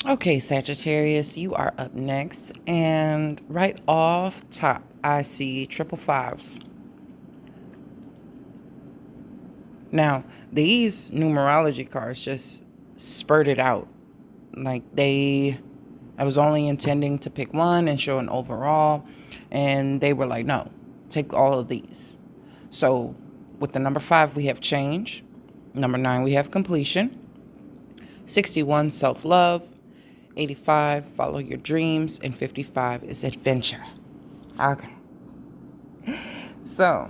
Okay, Sagittarius, you are up next. And right off top, I see triple fives. Now, these numerology cards just spurted out. Like I was only intending to pick one and show an overall. And they were like, no, take all of these. So with the number 5, we have change. Number 9, we have completion. 61, self-love. 85, follow your dreams. And 55 is adventure. Okay. So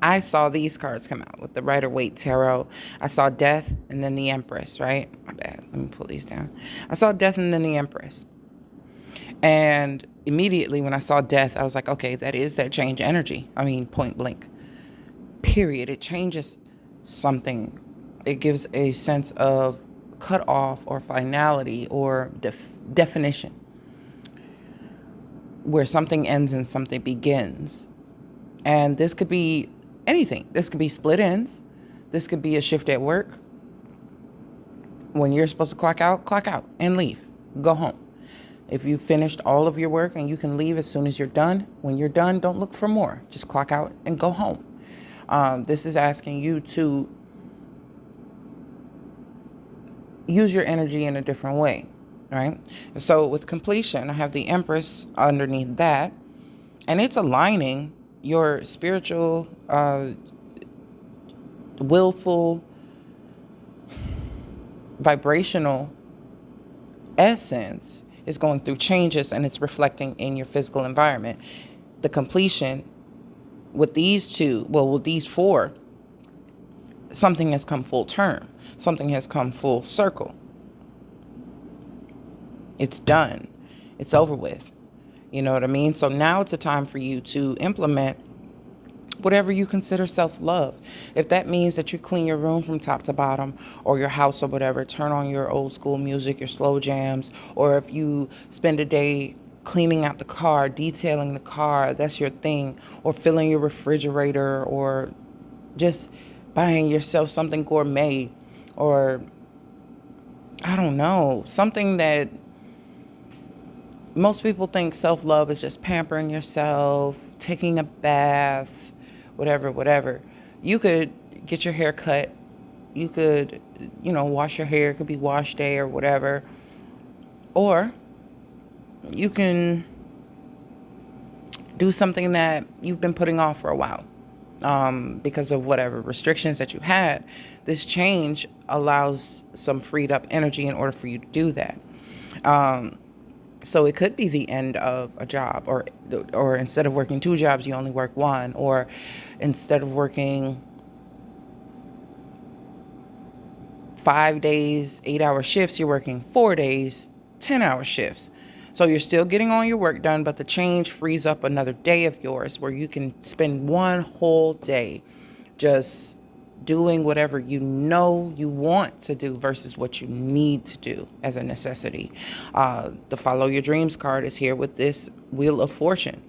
I saw these cards come out with the Rider-Waite tarot. I saw death and then the Empress, right? My bad. Let me pull these down. I saw death and then the Empress. And immediately when I saw death, I was like, okay, that is that change energy. I mean, point blank. Period. It changes something. It gives a sense of cut off or finality or definition, where something ends and something begins. And this could be anything. This could be split ends. This could be a shift at work. When you're supposed to clock out and leave. Go home. If you finished all of your work and you can leave as soon as you're done, when you're done, don't look for more. Just clock out and go home. This is asking you to use your energy in a different way, right? So with completion, I have the Empress underneath that, and it's aligning your spiritual, willful, vibrational essence is going through changes, and it's reflecting in your physical environment. The completion with these two, well, with these four, something has come full term. Something has come full circle. It's done. It's over with. You know what I mean? So now it's a time for you to implement whatever you consider self-love. If that means that you clean your room from top to bottom, or your house or whatever, turn on your old school music, your slow jams, or if you spend a day cleaning out the car, detailing the car, that's your thing, or filling your refrigerator, or just buying yourself something gourmet, or I don't know, something that most people think self-love is just pampering yourself, taking a bath, whatever. You could get your hair cut. You could, wash your hair. It could be wash day or whatever. Or you can do something that you've been putting off for a while. Because of whatever restrictions that you had. This change allows some freed up energy in order for you to do that. So it could be the end of a job, or instead of working 2 jobs, you only work 1, or instead of working 5 days, 8-hour shifts, you're working 4 days, 10-hour shifts. So you're still getting all your work done, but the change frees up another day of yours where you can spend one whole day just doing whatever you know you want to do versus what you need to do as a necessity. The Follow Your Dreams card is here with this Wheel of Fortune.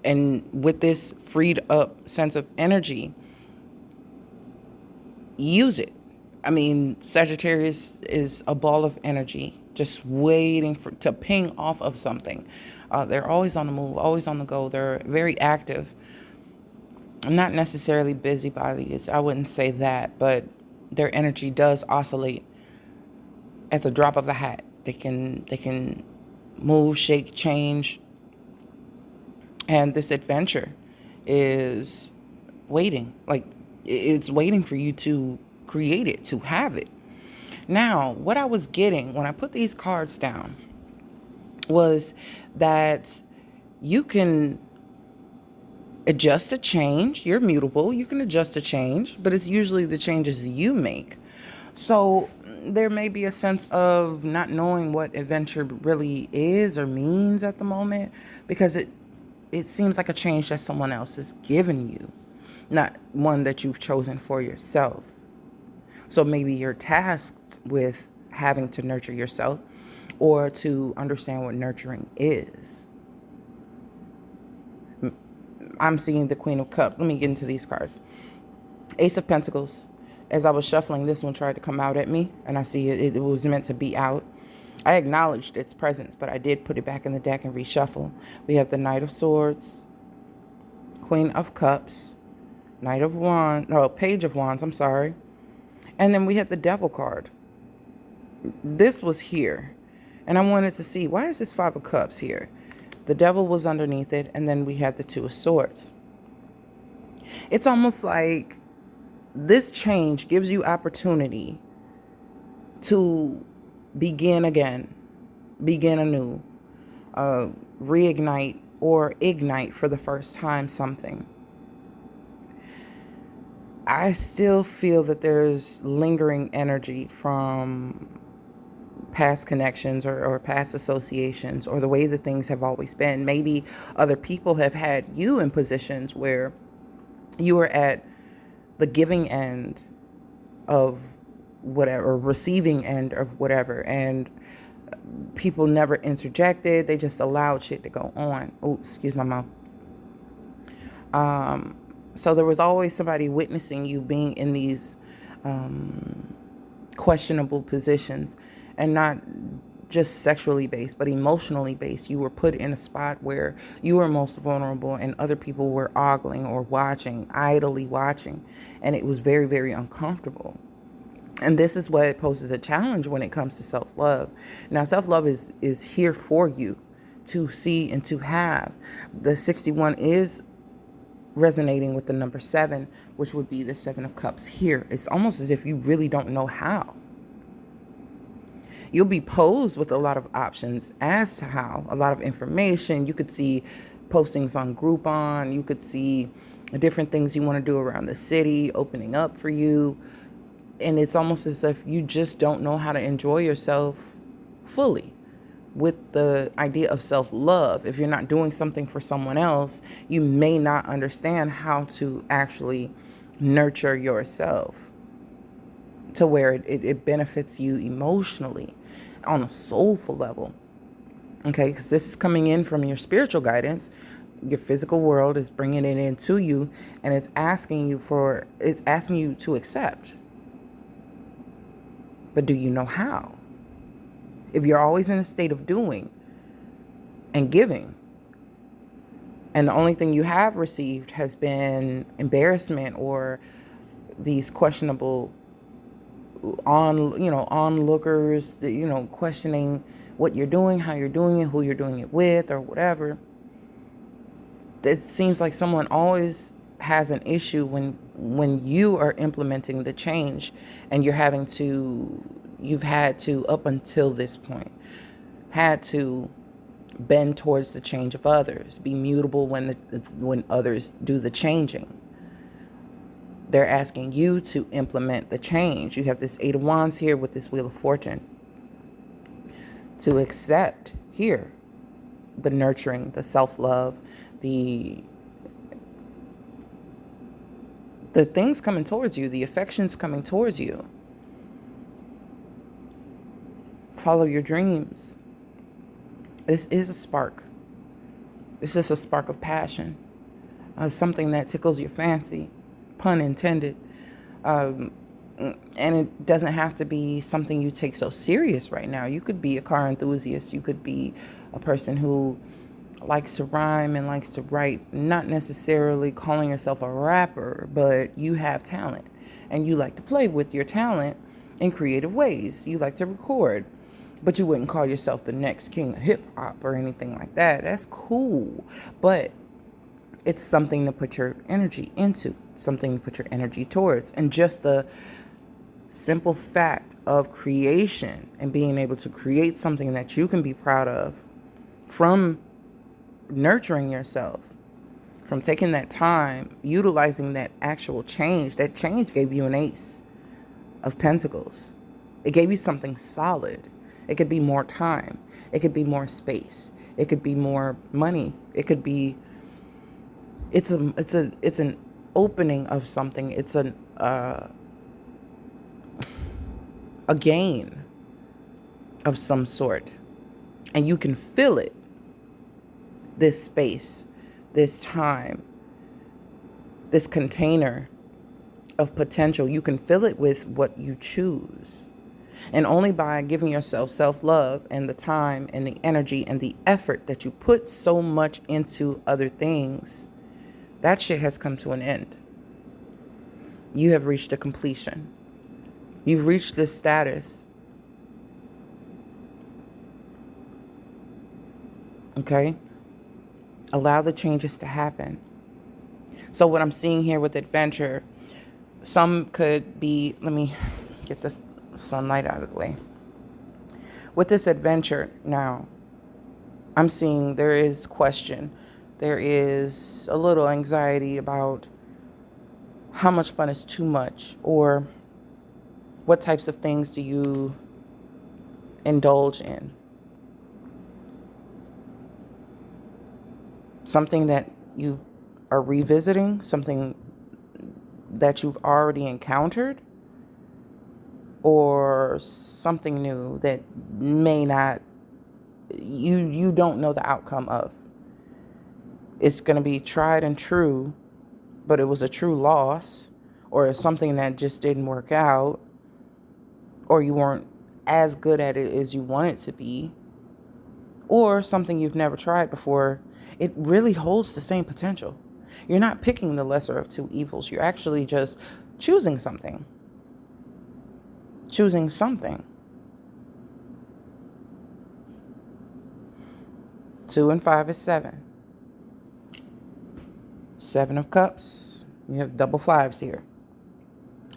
And with this freed up sense of energy, use it. I mean, Sagittarius is a ball of energy, just waiting to ping off of something. They're always on the move, always on the go. They're very active. Not necessarily busybodies, I wouldn't say that, but their energy does oscillate at the drop of a hat. They can move, shake, change. And this adventure is waiting. Like, it's waiting for you to create it, to have it. Now, what I was getting when I put these cards down was that you can adjust a change. You're mutable. You can adjust a change, but it's usually the changes you make. So there may be a sense of not knowing what adventure really is or means at the moment, because it seems like a change that someone else has given you, not one that you've chosen for yourself. So maybe you're tasked with having to nurture yourself, or to understand what nurturing is. I'm seeing the Queen of Cups. Let me get into these cards. Ace of Pentacles. As I was shuffling, this one tried to come out at me, and I see it was meant to be out. I acknowledged its presence, but I did put it back in the deck and reshuffle. We have the Knight of Swords, Queen of Cups, Knight of Wands, no, Page of Wands, I'm sorry. And then we had the Devil card. This was here. And I wanted to see, why is this Five of Cups here? The Devil was underneath it, and then we had the Two of Swords. It's almost like this change gives you opportunity to begin again, begin anew, reignite or ignite for the first time something. I still feel that there's lingering energy from past connections or past associations or the way that things have always been. Maybe other people have had you in positions where you were at the giving end of whatever, or receiving end of whatever, and people never interjected. They just allowed shit to go on. Oh, excuse my mouth. So there was always somebody witnessing you being in these questionable positions, and not just sexually based, but emotionally based. You were put in a spot where you were most vulnerable and other people were ogling or watching, idly watching. And it was very, very uncomfortable. And this is what poses a challenge when it comes to self-love. Now, self-love is here for you to see and to have. The 61 is resonating with the number 7, which would be the 7 of Cups here. It's almost as if you really don't know how. You'll be posed with a lot of options as to how, a lot of information. You could see postings on Groupon. You could see different things you want to do around the city opening up for you. And it's almost as if you just don't know how to enjoy yourself fully. With the idea of self-love, if you're not doing something for someone else, you may not understand how to actually nurture yourself to where it benefits you emotionally on a soulful level. Okay, because this is coming in from your spiritual guidance. Your physical world is bringing it into you, and it's asking you to accept. But do you know how? If you're always in a state of doing and giving, and the only thing you have received has been embarrassment or these questionable onlookers, questioning what you're doing, how you're doing it, who you're doing it with, or whatever. It seems like someone always has an issue when you are implementing the change, and you've had to, up until this point, had to bend towards the change of others, be mutable when others do the changing. They're asking you to implement the change. You have this 8 of Wands here with this Wheel of Fortune. To accept here the nurturing, the self-love, the things coming towards you, the affections coming towards you. Follow your dreams. This is a spark. This is a spark of passion. Something that tickles your fancy. Pun intended. And it doesn't have to be something you take so serious right now. You could be a car enthusiast. You could be a person who likes to rhyme and likes to write, not necessarily calling yourself a rapper, but you have talent and you like to play with your talent in creative ways. You like to record, but you wouldn't call yourself the next king of hip hop or anything like that. That's cool, but it's something to put your energy into, something to put your energy towards. And just the simple fact of creation and being able to create something that you can be proud of from nurturing yourself, from taking that time, utilizing that actual change. That change gave you an Ace of Pentacles. It gave you something solid. It could be more time. It could be more space. It could be more money. It could be, it's an opening of something. It's a gain of some sort. And you can feel it. This space, this time, this container of potential, you can fill it with what you choose. And only by giving yourself self-love and the time and the energy and the effort that you put so much into other things, that shit has come to an end. You have reached a completion. You've reached this status. Okay? Allow the changes to happen. So what I'm seeing here with adventure, some could be, let me get this sunlight out of the way. With this adventure now, I'm seeing there is question. There is a little anxiety about how much fun is too much, or what types of things do you indulge in. Something that you are revisiting, something that you've already encountered, or something new that may not, you don't know the outcome of. It's going to be tried and true, but it was a true loss, or something that just didn't work out, or you weren't as good at it as you wanted to be, or something you've never tried before. It really holds the same potential. You're not picking the lesser of two evils. You're actually just choosing something. Choosing something. 2 and 5 is 7. 7 of Cups. You have double fives here.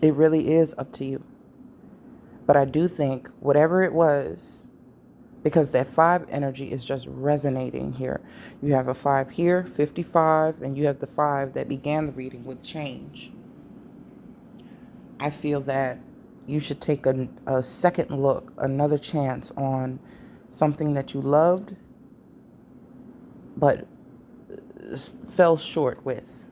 It really is up to you. But I do think whatever it was, because that 5 energy is just resonating here. You have a 5 here, 55, and you have the 5 that began the reading with change. I feel that you should take a second look, another chance on something that you loved, but fell short with.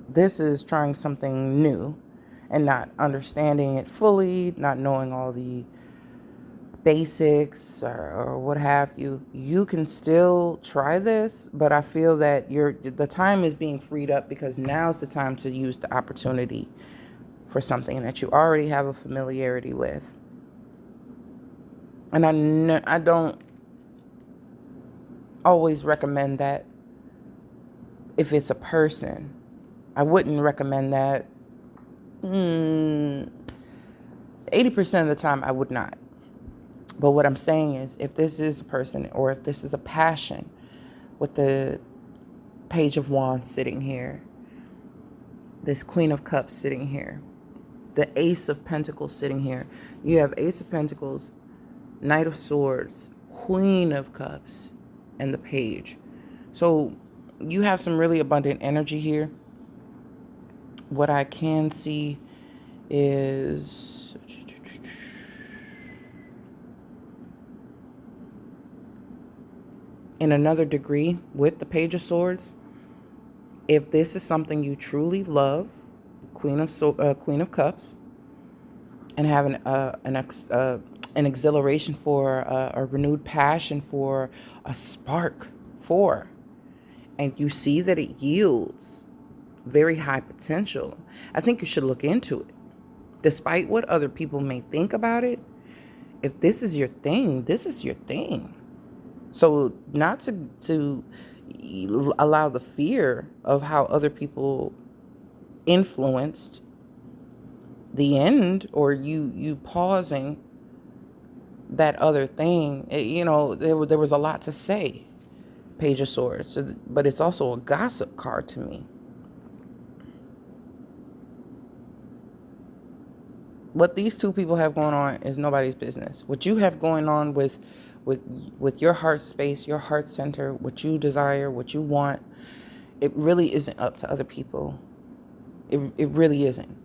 This is trying something new and not understanding it fully, not knowing all the basics or what have you. You can still try this, but I feel that the time is being freed up, because now's the time to use the opportunity for something that you already have a familiarity with. And I don't always recommend that if it's a person. I wouldn't recommend that. 80% of the time, I would not. But what I'm saying is, if this is a person, or if this is a passion, with the Page of Wands sitting here, this Queen of Cups sitting here, the Ace of Pentacles sitting here, you have Ace of Pentacles, Knight of Swords, Queen of Cups, and the Page. So you have some really abundant energy here. What I can see is in another degree with the Page of Swords, if this is something you truly love, Queen of Cups, and have an exhilaration for a renewed passion for a spark for, and you see that it yields very high potential, I think you should look into it. Despite what other people may think about it, if this is your thing, this is your thing. So not to allow the fear of how other people influenced the end, or you pausing that other thing. There was a lot to say, Page of Swords, but it's also a gossip card to me. What these two people have going on is nobody's business. What you have going on with your heart space, your heart center, what you desire, what you want, it really isn't up to other people. It really isn't.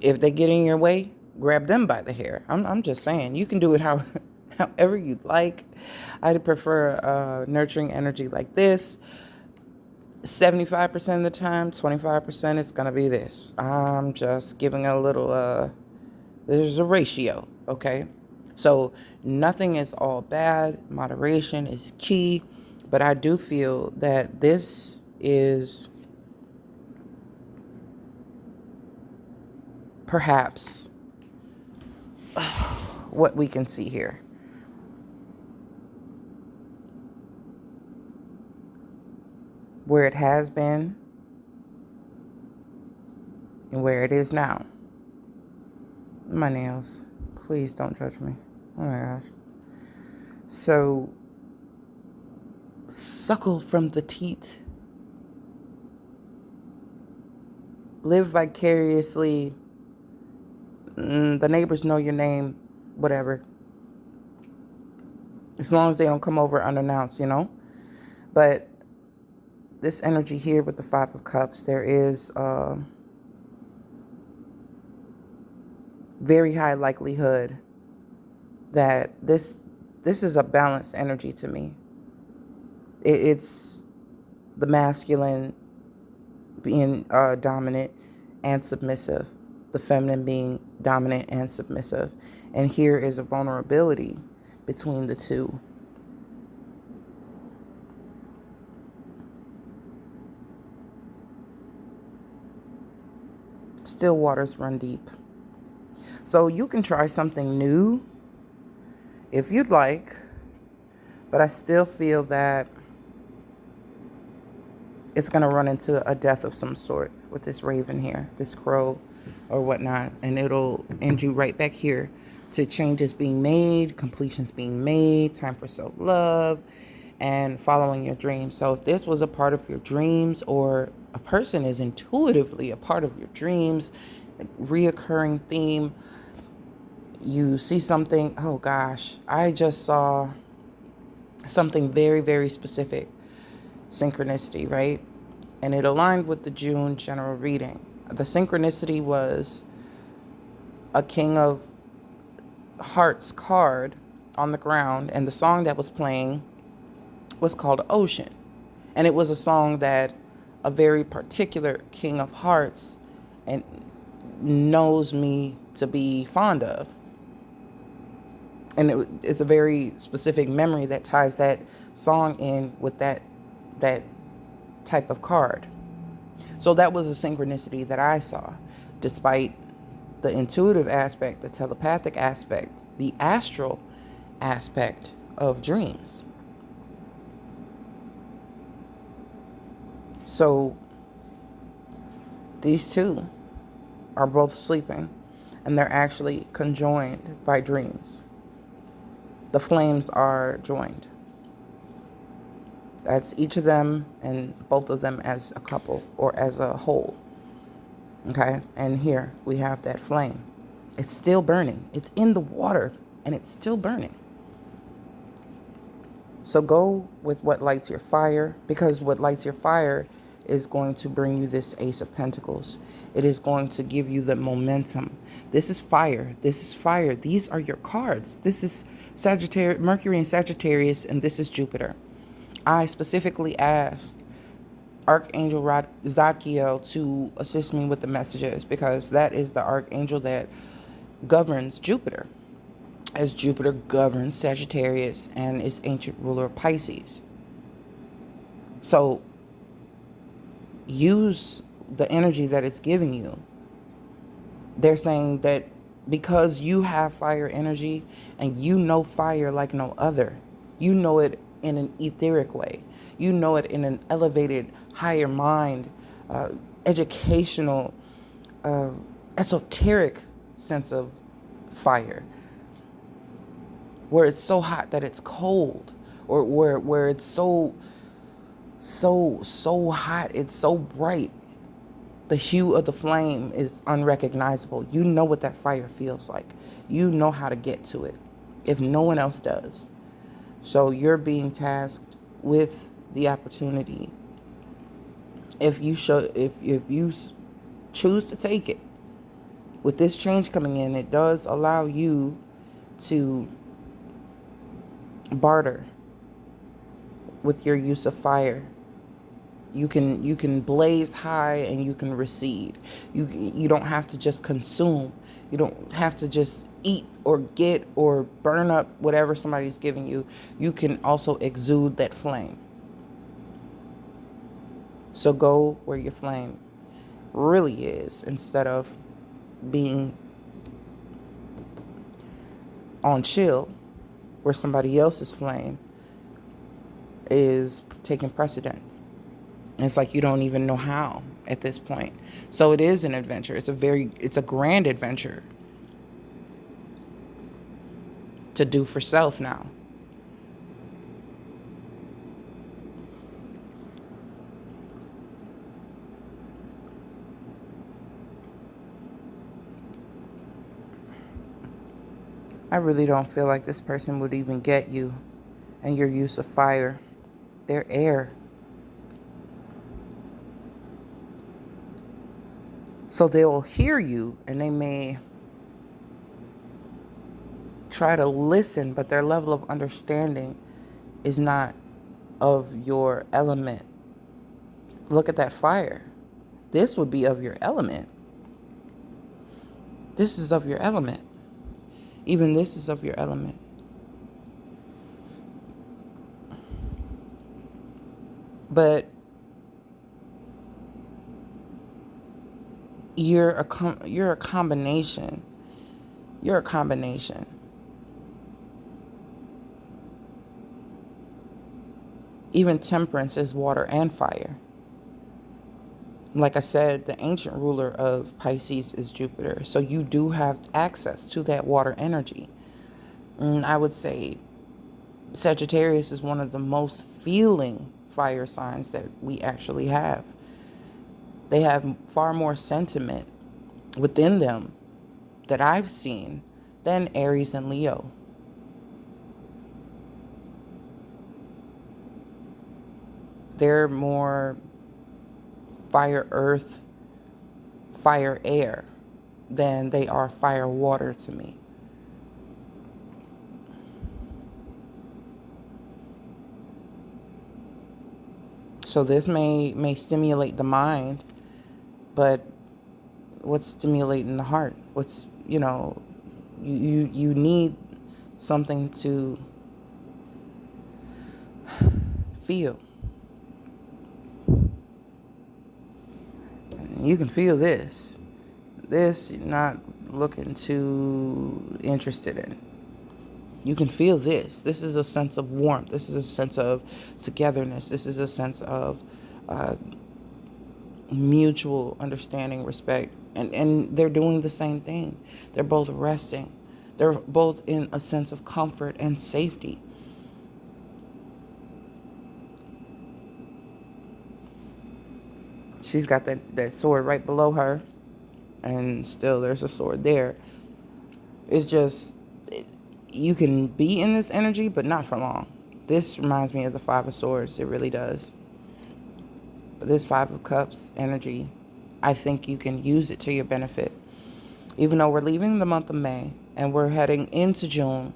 If they get in your way, grab them by the hair. I'm just saying, you can do it however you'd like. I'd prefer a nurturing energy like this. 75% of the time, 25% it's going to be this. I'm just giving a little, there's a ratio, okay? So nothing is all bad. Moderation is key. But I do feel that this is perhaps what we can see here. Where it has been and where it is now. My nails. Please don't judge me. Oh my gosh. So, suckle from the teat. Live vicariously. The neighbors know your name. Whatever. As long as they don't come over unannounced, you know? But this energy here with the Five of Cups, there is very high likelihood that this is a balanced energy to me. It's the masculine being dominant and submissive, the feminine being dominant and submissive. And here is a vulnerability between the two. Still waters run deep. So you can try something new if you'd like, but I still feel that it's going to run into a death of some sort with this raven here, this crow or whatnot, and it'll end you right back here to changes being made, completions being made, time for self-love, and following your dreams. So if this was a part of your dreams, or a person is intuitively a part of your dreams, a reoccurring theme, you see something, oh gosh, I just saw something very, very specific, synchronicity, right? And it aligned with the June general reading. The synchronicity was a King of Hearts card on the ground, and the song that was playing was called Ocean. And it was a song that a very particular King of Hearts and knows me to be fond of. And it's a very specific memory that ties that song in with that type of card. So that was a synchronicity that I saw, despite the intuitive aspect, the telepathic aspect, the astral aspect of dreams. So these two are both sleeping, and they're actually conjoined by dreams. The flames are joined. That's each of them and both of them as a couple or as a whole. Okay, and here we have that flame. It's still burning. It's in the water and it's still burning. So go with what lights your fire, because what lights your fire is going to bring you this Ace of Pentacles. It is going to give you the momentum. This is fire. This is fire. These are your cards. This is Sagittarius, Mercury and Sagittarius, and this is Jupiter. I specifically asked Archangel Zadkiel to assist me with the messages, because that is the archangel that governs Jupiter, as Jupiter governs Sagittarius and is ancient ruler of Pisces. So use the energy that it's giving you. They're saying that because you have fire energy and you know fire like no other, you know it in an etheric way, you know it in an elevated, higher mind, educational, esoteric sense of fire, where it's so hot that it's cold, or where it's so hot, it's so bright, the hue of the flame is unrecognizable. You know what that fire feels like. You know how to get to it if no one else does. So you're being tasked with the opportunity. If you choose to take it, with this change coming in, it does allow you to barter with your use of fire. You can blaze high and you can recede. You don't have to just consume. You don't have to just eat or get or burn up whatever somebody's giving you. You can also exude that flame. So go where your flame really is, instead of being on chill, where somebody else's flame is taking precedence. And it's like you don't even know how at this point. So it is an adventure. It's a grand adventure to do for self now. I really don't feel like this person would even get you and your use of fire. They're air. So they will hear you and they may try to listen, but their level of understanding is not of your element. Look at that fire. This would be of your element. This is of your element. Even this is of your element. But you're a combination. You're a combination. Even temperance is water and fire. Like I said, the ancient ruler of Pisces is Jupiter. So you do have access to that water energy. And I would say Sagittarius is one of the most feeling fire signs that we actually have. They have far more sentiment within them that I've seen than Aries and Leo. They're more fire earth, fire air than they are fire water to me. So this may stimulate the mind, but what's stimulating the heart? What's, you need something to feel. You can feel this. This you're not looking too interested in. You can feel this. This is a sense of warmth. This is a sense of togetherness. This is a sense of mutual understanding, respect. And they're doing the same thing. They're both resting. They're both in a sense of comfort and safety. She's got that sword right below her, and still there's a sword there. It's just, you can be in this energy, but not for long. This reminds me of the Five of Swords. It really does. This Five of Cups energy, I think you can use it to your benefit. Even though we're leaving the month of May and we're heading into June,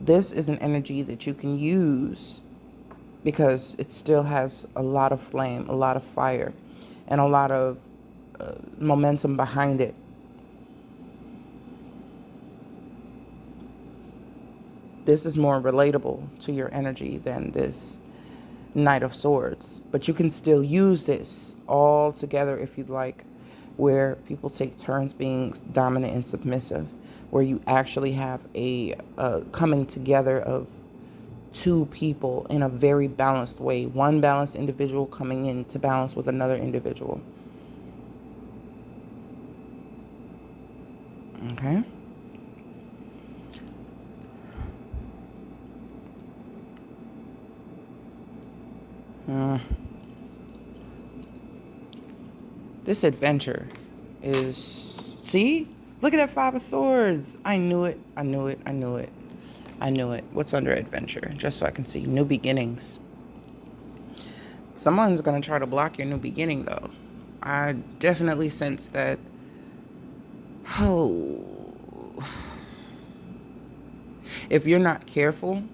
this is an energy that you can use because it still has a lot of flame, a lot of fire, and a lot of momentum behind it. This is more relatable to your energy than this Knight of Swords. But you can still use this all together if you'd like, where people take turns being dominant and submissive, where you actually have a coming together of two people in a very balanced way. One balanced individual coming in to balance with another individual. Okay? This adventure is... See? Look at that Five of Swords. I knew it. I knew it. I knew it. I knew it. What's under adventure? Just so I can see. New beginnings. Someone's going to try to block your new beginning, though. I definitely sense that... Oh... If you're not careful,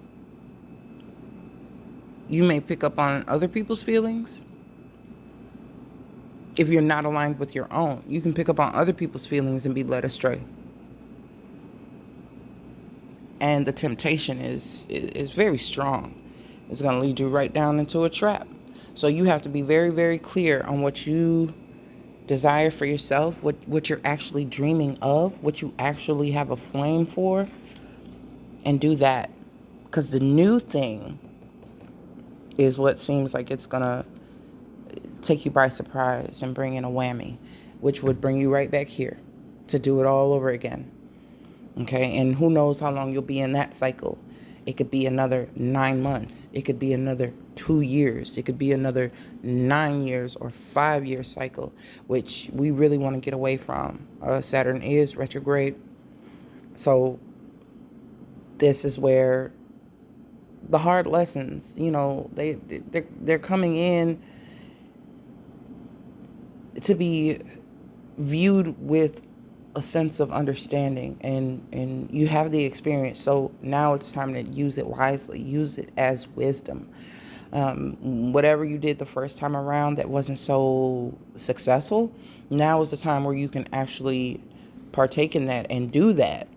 you may pick up on other people's feelings. If you're not aligned with your own, you can pick up on other people's feelings and be led astray. And the temptation is very strong. It's going to lead you right down into a trap. So you have to be very, very clear on what you desire for yourself, what you're actually dreaming of, what you actually have a flame for, and do that. Because the new thing is what seems like it's going to take you by surprise and bring in a whammy, which would bring you right back here to do it all over again. Okay, and who knows how long you'll be in that cycle. It could be another 9 months. It could be another 2 years. It could be another 9 years or 5 year cycle, which we really want to get away from. Saturn is retrograde. So this is where the hard lessons, they're coming in to be viewed with a sense of understanding, and you have the experience. So now it's time to use it wisely, use it as wisdom. Whatever you did the first time around that wasn't so successful, now is the time where you can actually partake in that and do that.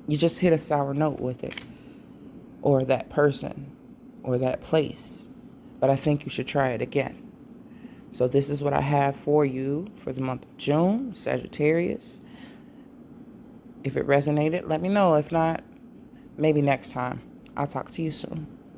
You just hit a sour note with it, or that person, or that place. But I think you should try it again. So this is what I have for you for the month of June, Sagittarius. If it resonated, let me know. If not, maybe next time. I'll talk to you soon.